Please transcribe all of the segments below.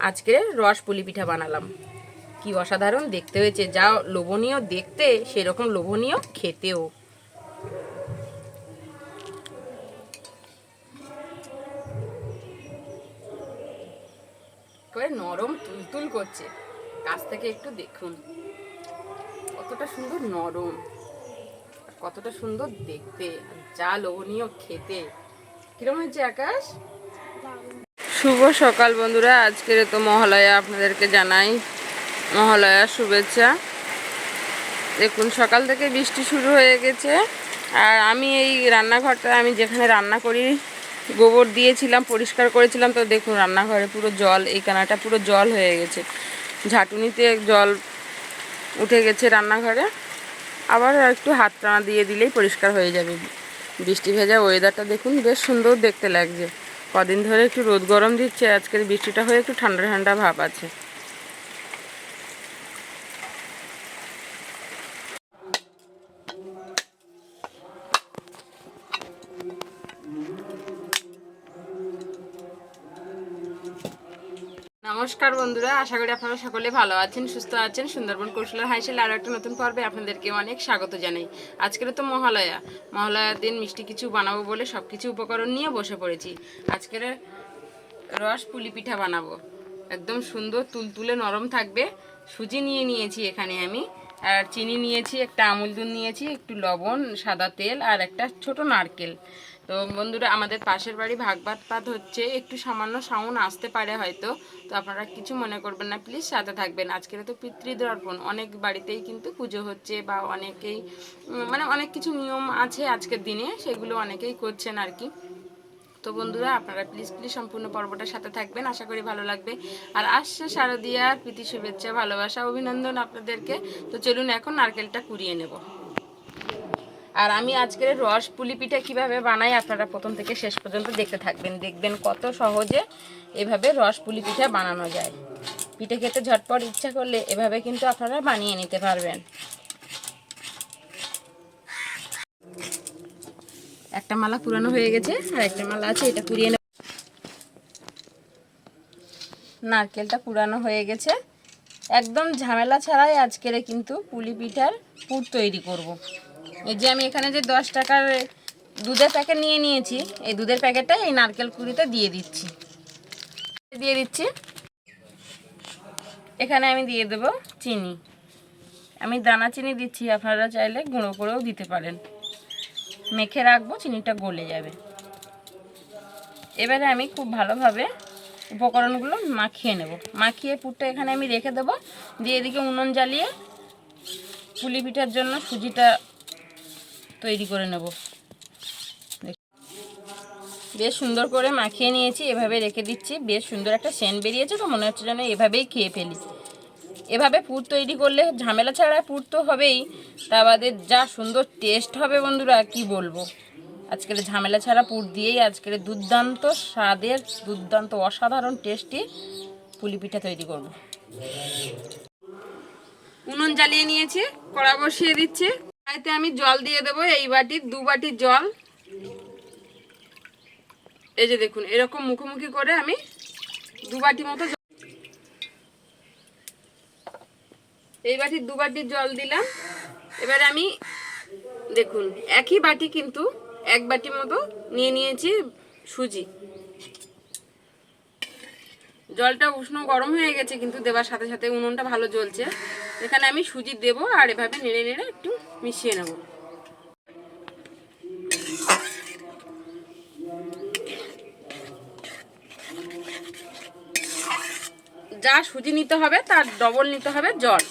আজকে রস পুলি পিঠা বানালাম। কি অসাধারণ দেখতে হয়েছে, যা লোভনীয় দেখতে সেরকম লোভনীয় খেতেও। নরম তুলতুল করছে, কাছ থেকে একটু দেখুন কতটা সুন্দর নরম, কতটা সুন্দর দেখতে, যা লোভনীয় খেতে। কিরকম হয়েছে আকাশ? শুভ সকাল বন্ধুরা, আজকের তো মহালয়া, আপনাদেরকে জানাই মহালয়ার শুভেচ্ছা। দেখুন সকাল থেকে বৃষ্টি শুরু হয়ে গেছে, আর আমি এই রান্নাঘরটা, আমি যেখানে রান্না করি, গোবর দিয়েছিলাম, পরিষ্কার করেছিলাম, তো দেখুন রান্নাঘরে পুরো জল, এই কানাটা পুরো জল হয়ে গেছে, ঝাঁটুনিতে জল উঠে গেছে রান্নাঘরে। আবার একটু হাত টানা দিয়ে দিলেই পরিষ্কার হয়ে যাবে। বৃষ্টি ভেজা ওয়েদারটা দেখুন, বেশ সুন্দর দেখতে লাগছে। কদিন ধরে একটু রোদ গরম দিচ্ছে, আজকের বৃষ্টিটা হয়ে একটু ঠান্ডা ঠান্ডা ভাব আছে। নমস্কার বন্ধুরা, আশা করি আপনারা সকলে ভালো আছেন, সুস্থ আছেন। সুন্দরবন কৌশলের হাইসেল আরও একটা নতুন পর্বে আপনাদেরকে অনেক স্বাগত জানাই। আজকের তো মহালয়ার দিন মিষ্টি কিছু বানাবো বলে সব কিছু উপকরণ নিয়ে বসে পড়েছি। আজকের রস পুলি পিঠা বানাবো, একদম সুন্দর তুলতুলে নরম থাকবে। সুজি নিয়ে নিয়েছি এখানে আমি, আর চিনি নিয়েছি, একটা আমুল দুধ নিয়েছি, একটু লবণ, সাদা তেল, আর একটা ছোট নারকেল। তো বন্ধুরা, আমাদের পাশের বাড়ি ভাগবত পাঠ হচ্ছে, একটু সামান্য সাউন্ড আসতে পারে হয়তো, তো আপনারা কিছু মনে করবেন না, প্লিজ সাথে থাকবেন। আজকের তো পিতৃদর্পণ, অনেক বাড়িতেই কিন্তু পুজো হচ্ছে, বা অনেকেই মানে অনেক কিছু নিয়ম আছে আজকের দিনে, সেগুলো অনেকেই করছেন আর কি। তো বন্ধুরা, আপনারা প্লিজ সম্পূর্ণ পর্বটার সাথে থাকবেন, আশা করি ভালো লাগবে। আর আসছে শারদিয়ার প্রীতি, শুভেচ্ছা, ভালোবাসা, অভিনন্দন আপনাদেরকে। তো চলুন এখন নারকেলটা কুড়িয়ে নেব। আর আমি আজকের রস পুলি পিঠা কীভাবে বানাই আপনারা প্রথম থেকে শেষ পর্যন্ত দেখতে থাকবেন, দেখবেন কত সহজে এভাবে রস পুলি পিঠা বানানো যায়। পিঠে খেতে ঝটপট ইচ্ছা করলে এভাবে কিন্তু আপনারা বানিয়ে নিতে পারবেন। একটা মালা পুরানো হয়ে গেছে, আর একটা মালা আছে, এটা কুড়িয়ে নেব। নারকেলটা পুরানো হয়ে গেছে, একদম ঝামেলা ছাড়াই আজকের কিন্তু পুলি পিঠার পুর তৈরি করব। এই যে আমি এখানে যে 10 টাকার দুধের প্যাকেট নিয়ে নিয়েছি, এই দুধের প্যাকেটটা এই নারকেল কুড়িতে দিয়ে দিচ্ছি। এখানে আমি দিয়ে দেব চিনি। আমি দানা চিনি দিচ্ছি, আপনারা চাইলে গুঁড়ো করেও দিতে পারেন। মেখে রাখবো, চিনিটা গলে যাবে। এবারে আমি খুব ভালোভাবে উপকরণগুলো মাখিয়ে নেব। মাখিয়ে পুরটা এখানে আমি রেখে দেবো, দিয়ে এদিকে উনুন জ্বালিয়ে পুলি পিঠার জন্য সুজিটা তৈরি করে নেব। বেশ সুন্দর করে মাখিয়ে নিয়েছি, এভাবে রেখে দিচ্ছি। বেশ সুন্দর একটা সেন্ট বেরিয়েছে, তো মনে হচ্ছে যেন এভাবেই খেয়ে ফেলি। এভাবে পুর তৈরি করলে ঝামেলা ছাড়া পুর তো হবেই, তা বাদে যা সুন্দর টেস্ট হবে বন্ধুরা, কি বলবো। আজকের ঝামেলা ছাড়া পুর দিয়েই আজকের দুর্দান্ত স্বাদের, দুর্দান্ত অসাধারণ টেস্টি পুলি পিঠা তৈরি করব। উনুন জ্বালিয়ে নিয়েছি, কড়া বসিয়ে দিচ্ছি। কড়াইতে আমি জল দিয়ে দেবো, এই বাটির 2 বাটি জল। এই যে দেখুন, এরকম মুখোমুখি করে আমি 2 বাটি মতো, এই বাটির 2 বাটি জল দিলাম। এবারে আমি দেখুন একই বাটি কিন্তু 1 বাটি মতো নিয়ে নিয়েছি সুজি। জলটা উষ্ণ গরম হয়ে গেছে, কিন্তু দেওয়ার সাথে সাথে উনুনটা ভালো জ্বলছে। এখানে আমি সুজি দেব, আর এভাবে নেড়ে নেড়ে একটু মিশিয়ে নেব। যা সুজি নিতে হবে তার ডবল নিতে হবে জল।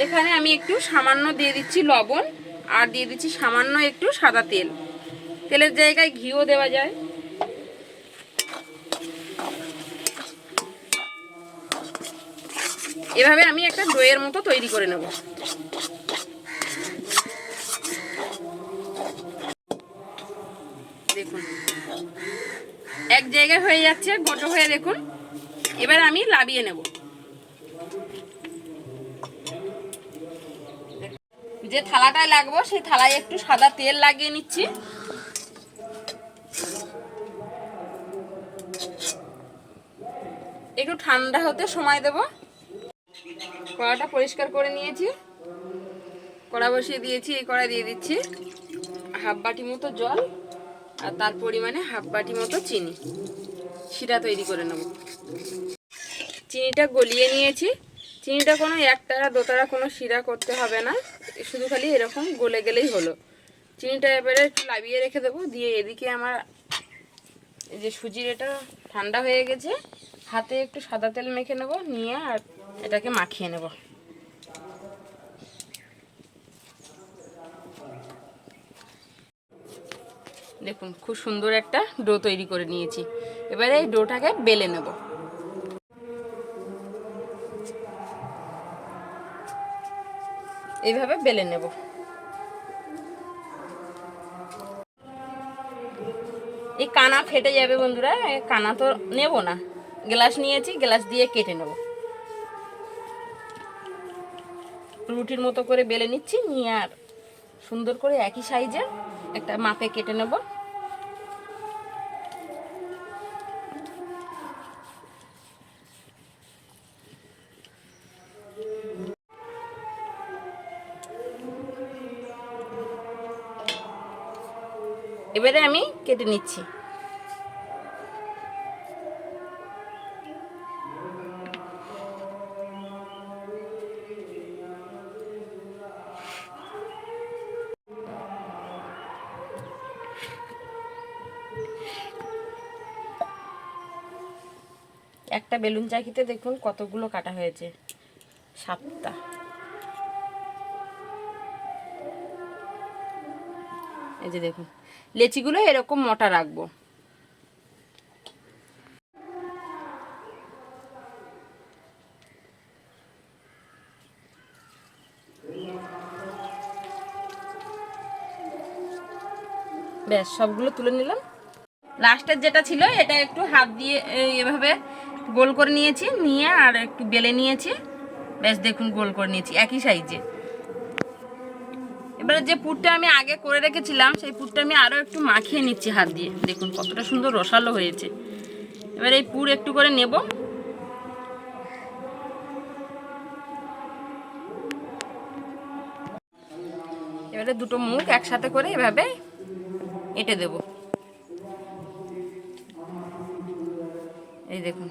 এখানে আমি একটু সামান্য দিয়ে দিচ্ছি লবণ, আর দিয়ে দিচ্ছি সামান্য একটু সাদা তেল। তেলের জায়গায় ঘিও দেওয়া যায়। এভাবে আমি একটা ডোয়ের মতো তৈরি করে নেব। দেখুন এক জায়গায় হয়ে যাচ্ছে, গোটো হয়ে, দেখুন। এবার আমি লাবিয়ে নেব। যে থালাটায় লাগবো সেই থালায় একটু সাদা তেল লাগিয়ে নিচ্ছি। একটু ঠান্ডা হতে সময় দেব। কড়াটা পরিষ্কার করে নিয়েছি, কড়া বসিয়ে দিয়েছি। এই কড়াই দিয়ে দিচ্ছি হাফ বাটি মতো জল আর তার পরিমাণে হাফ বাটি মতো চিনি। শিরা তৈরি করে নেব। চিনিটা গলিয়ে নিয়েছি। চিনিটা কোনো একতারা দোতারা কোনো শিরা করতে হবে না, শুধু খালি এরকম গলে গেলেই হলো। চিনিটা এবারে একটু লাবিয়ে রেখে দেবো। দিয়ে এদিকে আমার এই যে সুজির এটা ঠান্ডা হয়ে গেছে, হাতে একটু সাদা তেল মেখে নেব, নিয়ে আর এটাকে মাখিয়ে নেব। দেখুন খুব সুন্দর একটা ডো তৈরি করে নিয়েছি। এবারে এই ডোটাকে বেলে নেব। এইভাবে বেলে নেব। এই কানা ফেটে যাবে বন্ধুরা, কানা তো নেব না। গ্লাস নিয়েছি, গ্লাস দিয়ে কেটে নেব। রুটির মতো করে বেলে নিচ্ছি, নিয়ে আর সুন্দর করে একই সাইজের একটা মাপে কেটে নেব। এবারে আমি কেটে নিচ্ছি। একটা বেলুন চাকিতে দেখুন কতগুলো কাটা হয়েছে, 7টা। এই যে দেখুন, লেচিগুলো এরকম মোটা রাখবো। ব্যাস সবগুলো তুলে নিলাম। লাস্টের যেটা ছিল এটা একটু হাত দিয়ে এভাবে গোল করে নিয়েছি, নিয়ে আর একটু বেলে নিয়েছি। ব্যাস দেখুন গোল করে নিয়েছি একই সাইজে। এবারে যে পুরটা আমি আগে করে রেখেছিলাম সেই পুরটা আমি আরও একটু মাখিয়ে নিচ্ছি হাত দিয়ে। দেখুন কতটা সুন্দর রসালো হয়েছে। এবার এই পুর একটু করে নেব। এবারে দুটো মুখ একসাথে করে এভাবে এঁটে দেব। এই দেখুন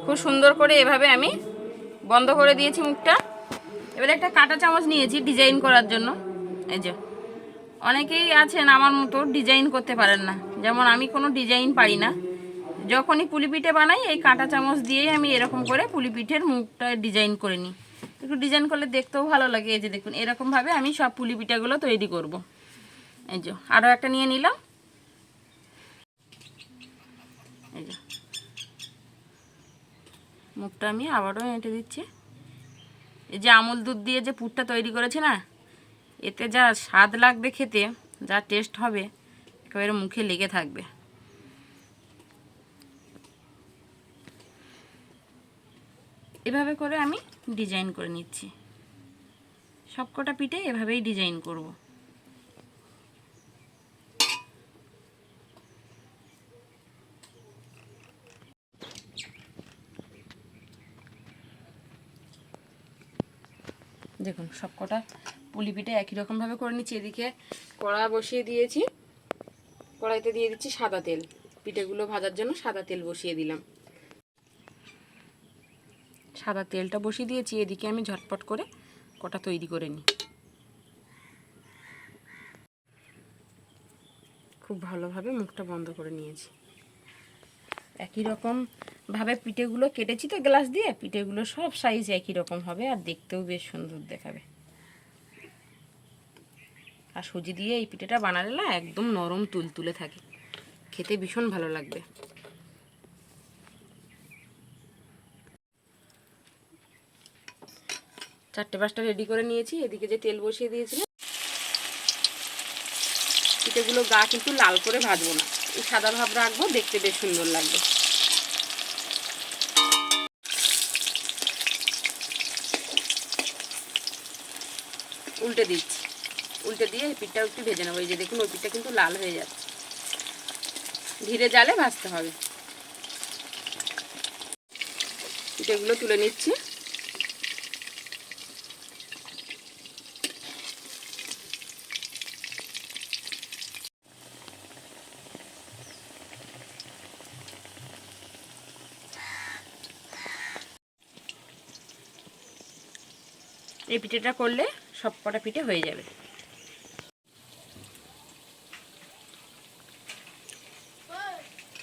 খুব সুন্দর করে এভাবে আমি বন্ধ করে দিয়েছি মুখটা। এবারে একটা কাঁটা চামচ নিয়েছি ডিজাইন করার জন্য। এই যে অনেকেই আছেন আমার মতো ডিজাইন করতে পারেন না, যেমন আমি কোনো ডিজাইন পারি না। যখনই পুলি পিঠে বানাই এই কাঁটা চামচ দিয়েই আমি এরকম করে পুলি পিঠের মুখটা ডিজাইন করে নিই। একটু ডিজাইন করলে দেখতেও ভালো লাগে। এই যে দেখুন এরকমভাবে আমি সব পুলি পিঠাগুলো তৈরি করব। এই যে আরও একটা নিয়ে নিলাম। এই যে মুখটা আমি আবারও এঁটে দিচ্ছি। এই যে আমুল দুধ দিয়ে যে পুরটা তৈরি করেছি না, এতে যা স্বাদ লাগবে খেতে, যা টেস্ট হবে একেবারে মুখে লেগে থাকবে। এভাবে করে আমি ডিজাইন করে নিচ্ছি। সবকটা পিঠে এভাবেই ডিজাইন করব। দেখুন সবকটা পুলি পিঠে একই রকমভাবে করে নিচ্ছি। এদিকে কড়া বসিয়ে দিয়েছি, কড়াইতে দিয়ে দিচ্ছি সাদা তেল। পিঠেগুলো ভাজার জন্য সাদা তেল বসিয়ে দিলাম। সাদা তেলটা বসিয়ে দিয়েছি, এদিকে আমি ঝটপট করে কটা তৈরি করে নিই। খুব ভালোভাবে মুখটা বন্ধ করে নিয়েছি। একই রকমভাবে পিঠেগুলো কেটেছি তো গ্লাস দিয়ে, পিঠেগুলো সব সাইজ একই রকম হবে আর দেখতেও বেশ সুন্দর দেখাবে। আর সুজি দিয়ে এই পিঠেটা বানালে না একদম নরম তুলতুলে থাকে, খেতে ভীষণ ভালো লাগবে। চারটে পাঁচটা রেডি করে নিয়েছি। এদিকে যে তেল বসিয়ে দিয়েছিলাম, পিঠেগুলো গা কিন্তু লাল করে ভাজবো না, এই সাদা ভাব রাখবো, দেখতে বেশ সুন্দর লাগবে। উল্টে দিচ্ছি, উল্টে দিয়ে এই পিঠটা একটু ভেজে নেবো। এই যে দেখুন ওই পিঠটা কিন্তু লাল হয়ে যাচ্ছে, ধীরে জালে ভাজতে হবে। পিঠেগুলো তুলে নিচ্ছি। এই পিঠেটা করলে সব কটা পিঠে হয়ে যাবে।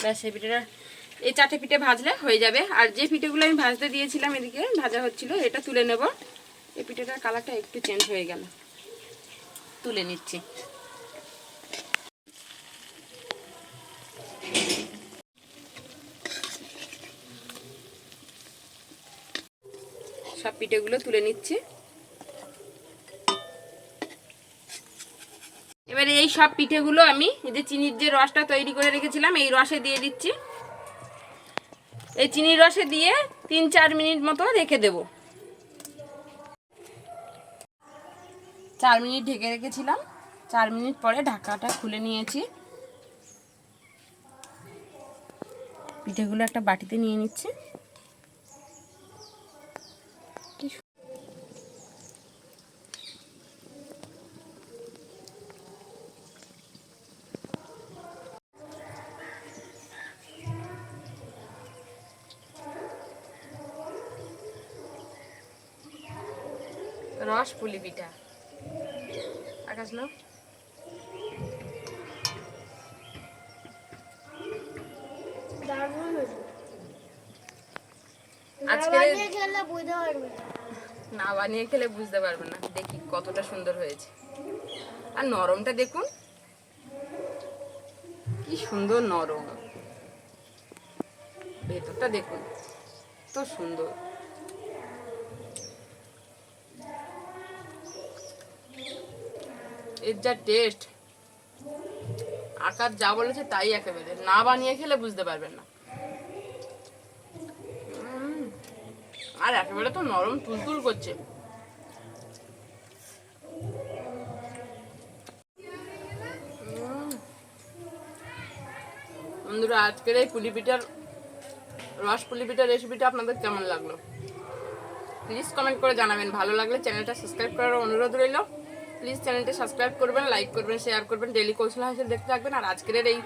ব্যাস এই পিঠেটা, এই 4টে পিঠে ভাজলে হয়ে যাবে। আর যে পিঠেগুলো আমি ভাজতে দিয়েছিলাম এদিকে ভাজা হচ্ছিল, এটা তুলে নেব। এই পিঠেটার কালারটা একটু চেঞ্জ হয়ে গেল, তুলে নিচ্ছি। সব পিঠেগুলো তুলে নিচ্ছি। এবারে এই সব পিঠেগুলো আমি এই যে চিনির যে রসটা তৈরি করে রেখেছিলাম এই রসে দিয়ে দিচ্ছি। এই চিনির রসে দিয়ে 3-4 মিনিট মতো রেখে দেব। 4 মিনিট ঢেকে রেখেছিলাম, 4 মিনিট পরে ঢাকাটা খুলে নিয়েছি। পিঠেগুলো একটা বাটিতে নিয়ে নিচ্ছি। রস পুলি পিঠা আকাশ না আজকে না বানিয়ে খেলে বুঝতে পারবে না। দেখি কতটা সুন্দর হয়েছে। আর নরমটা দেখুন কি সুন্দর নরম, ভেতরটা দেখুন তো সুন্দর। এর যা টেস্ট, আকার যা বলেছে তাই একেবারে, না বানিয়ে খেলে বুঝতে পারবেন না। আর একেবারে তো নরম তুলতুল করছে। বন্ধুরা আজকের এই পুলি পিঠার রস পুলি পিঠার রেসিপিটা আপনাদের কেমন লাগলো প্লিজ কমেন্ট করে জানাবেন। ভালো লাগলে চ্যানেলটা সাবস্ক্রাইব করার অনুরোধ রইল। প্লিজ চ্যানেলটা সাবস্ক্রাইব করবেন, লাইক করবেন, শেয়ার করবেন, ডেইলি কৌশল হাসিল দেখতে থাকবেন। আর আজকের এই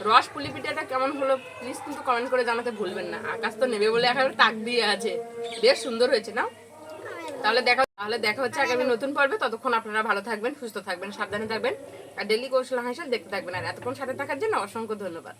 রস পুলি পিঠাটা কেমন হলো প্লিজ কিন্তু কমেন্ট করে জানাতে ভুলবেন না। আকাশ তো নেবে বলে একেবারে তাক দিয়ে আছে, বেশ সুন্দর হয়েছে না? তাহলে দেখা হচ্ছে আগামী নতুন পর্বে। ততক্ষণ আপনারা ভালো থাকবেন, সুস্থ থাকবেন, সাবধানে থাকবেন আর ডেইলি কৌশল হাসিল দেখতে থাকবেন। আর এতক্ষণ সাথে থাকার জন্য অসংখ্য ধন্যবাদ।